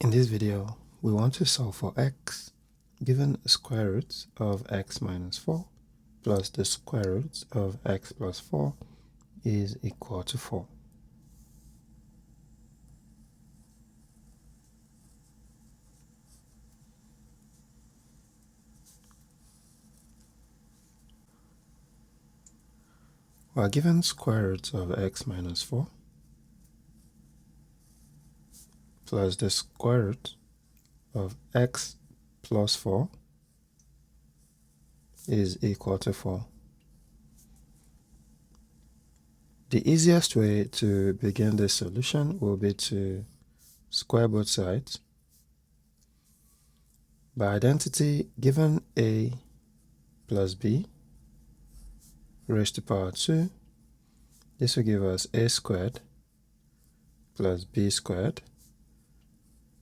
In this video, we want to solve for x given square root of x minus 4 plus the square root of x plus 4 is equal to 4. We are given square root of x minus 4 plus the square root of x plus 4 is equal to 4. The easiest way to begin this solution will be to square both sides. By identity, given a plus b raised to power 2, this will give us a squared plus b squared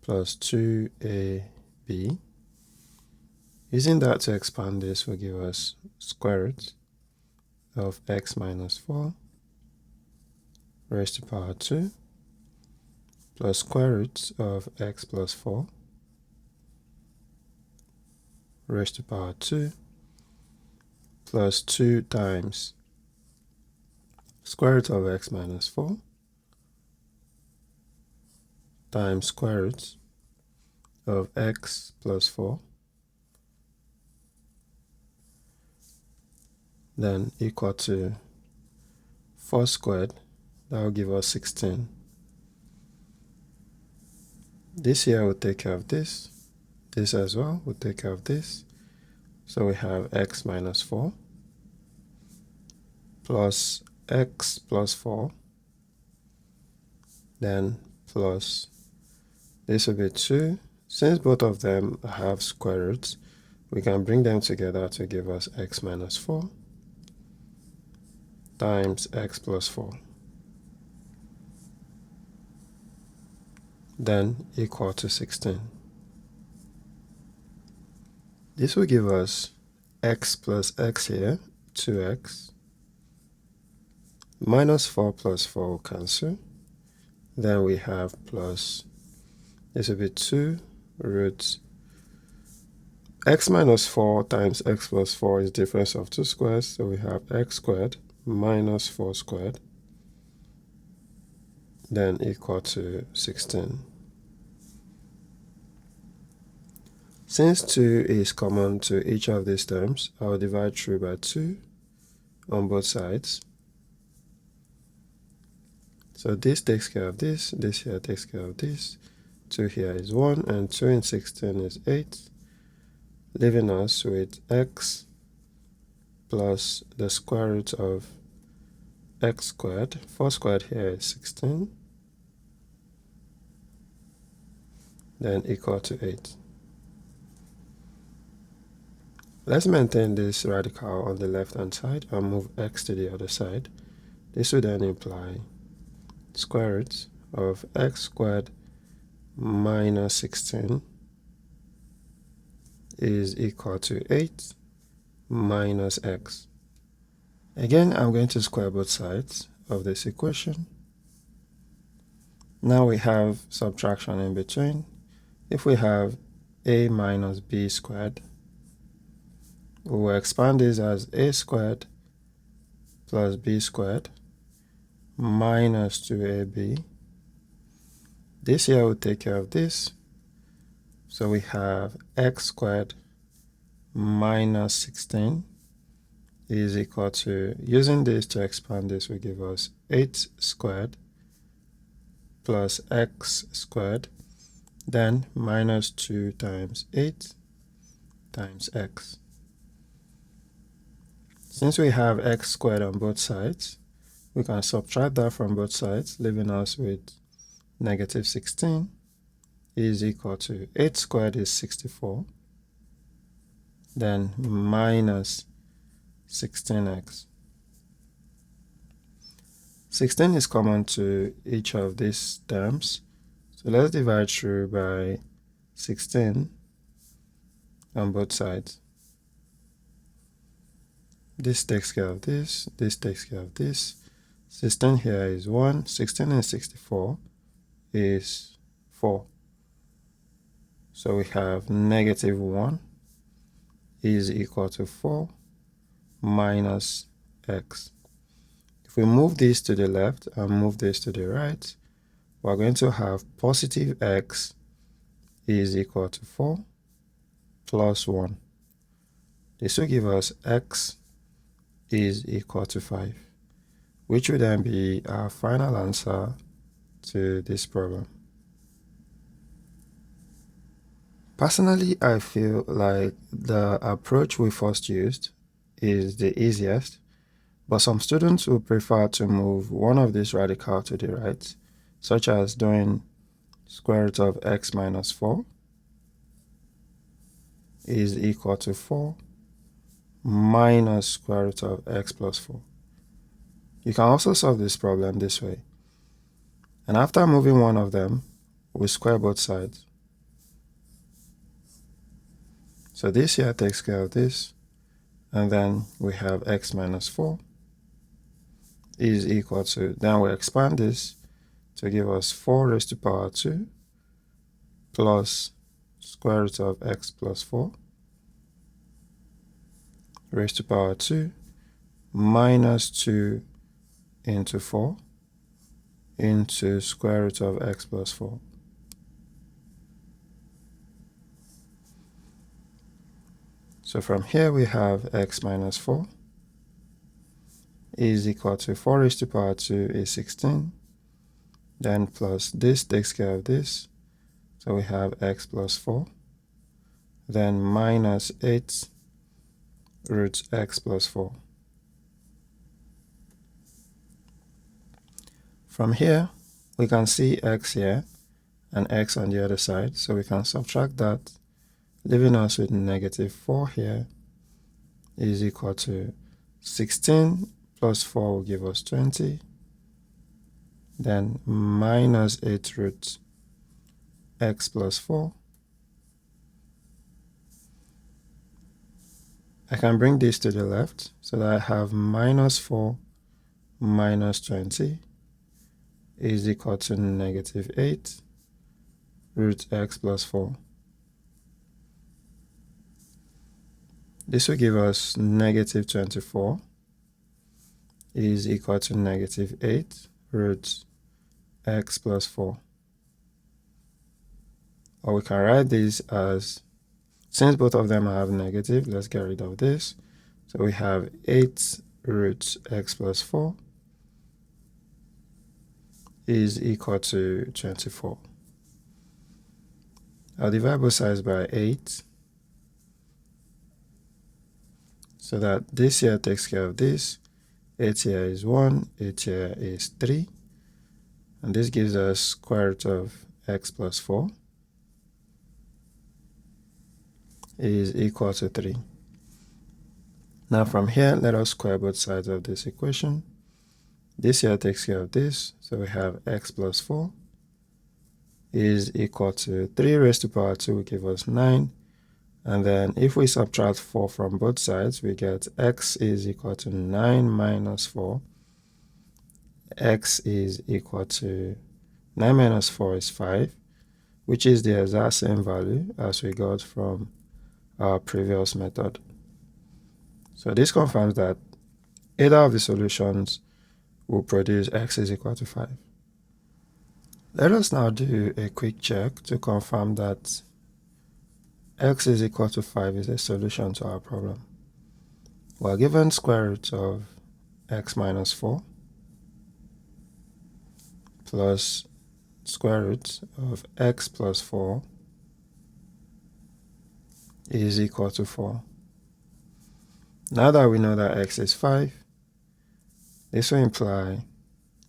plus 2ab. Using that to expand this will give us square root of x minus 4 raised to power 2 plus square root of x plus 4 raised to power 2 plus 2 times square root of x minus 4 times square root of x plus 4, then equal to 4 squared. That will give us 16. This here will take care of this. This as well will take care of this. So we have x minus 4 plus x plus 4, then plus this will be 2. Since both of them have square roots, we can bring them together to give us x minus 4 times x plus 4, then equal to 16. This will give us x plus x here, 2x, minus 4 plus 4 will cancel. Then we have plus, this will be 2 root x minus 4 times x plus 4 is difference of two squares, so we have x squared minus 4 squared, then equal to 16. Since 2 is common to each of these terms, I will divide through by 2 on both sides. So this takes care of this here takes care of this. 2 here is 1, and 2 in 16 is 8, leaving us with x plus the square root of x squared. 4 squared here is 16, then equal to 8. Let's maintain this radical on the left hand side and move x to the other side. This would then imply square root of x squared minus 16 is equal to 8 minus x. Again, I'm going to square both sides of this equation. Now we have subtraction in between. If we have a minus b squared, we will expand this as a squared plus b squared minus 2ab. This here will take care of this. So we have x squared minus 16 is equal to, using this to expand this will give us 8 squared plus x squared, then minus 2 times 8 times x. Since we have x squared on both sides, we can subtract that from both sides, leaving us with negative 16 is equal to 8 squared is 64, then minus 16x. 16 is common to each of these terms, so let's divide through by 16 on both sides. This takes care of this takes care of this. 16 here is 1, 16 and 64 is 4. So we have negative 1 is equal to 4 minus x. If we move this to the left and move this to the right, we're going to have positive x is equal to 4 plus 1. This will give us x is equal to 5, which would then be our final answer to this problem. Personally, I feel like the approach we first used is the easiest, but some students will prefer to move one of these radicals to the right, such as doing square root of x minus 4 is equal to 4 minus square root of x plus 4. You can also solve this problem this way. And after moving one of them, we square both sides. So this here takes care of this, and then we have x minus 4 is equal to, then we expand this to give us 4 raised to power 2 plus square root of x plus 4 raised to power 2 minus 2 into 4 into square root of x plus 4. So from here we have x minus 4 is equal to 4 raised to power 2 is 16. Then plus this takes care of this. So we have x plus 4. Then minus 8 root x plus 4. From here, we can see x here and x on the other side. So we can subtract that, leaving us with negative 4 here is equal to 16 plus 4 will give us 20. Then minus 8 root x plus 4. I can bring this to the left so that I have minus 4 minus 20 is equal to negative 8 root x plus 4. This will give us negative 24 is equal to negative 8 root x plus 4. Or we can write this as, since both of them have negative, let's get rid of this. So we have 8 root x plus 4 is equal to 24. I'll divide both sides by 8. So that this here takes care of this. 8 here is 1, 8 here is 3. And this gives us square root of x plus 4 is equal to 3. Now from here, let us square both sides of this equation. This here takes care of this. So we have x plus 4 is equal to 3 raised to power 2 will give us 9. And then if we subtract 4 from both sides, we get x is equal to 9 minus 4. X is equal to 9 minus 4 is 5, which is the exact same value as we got from our previous method. So this confirms that either of the solutions will produce x is equal to 5. Let us now do a quick check to confirm that x is equal to 5 is a solution to our problem. We're given square root of x minus 4 plus square root of x plus 4 is equal to 4. Now that we know that x is 5, this will imply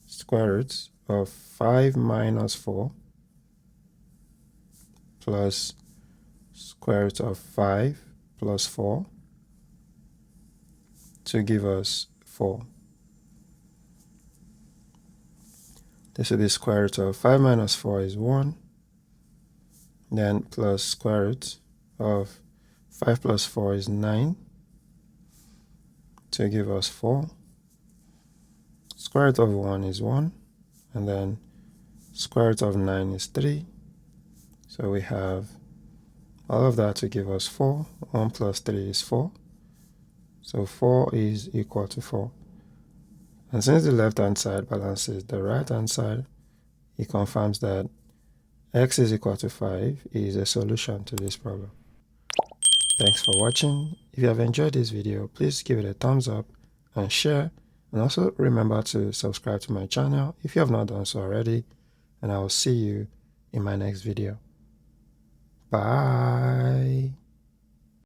square root of 5 minus 4 plus square root of 5 plus 4 to give us 4. This will be square root of 5 minus 4 is 1. Then plus square root of 5 plus 4 is 9 to give us 4. Square root of 1 is 1. And then square root of 9 is 3. So we have All of that to give us 4. 1 plus 3 is 4. So 4 is equal to 4. And since the left-hand side balances the right-hand side, it confirms that x is equal to 5 is a solution to this problem. Thanks for watching. If you have enjoyed this video, please give it a thumbs up and share. And also remember to subscribe to my channel if you have not done so already. And I will see you in my next video. Bye.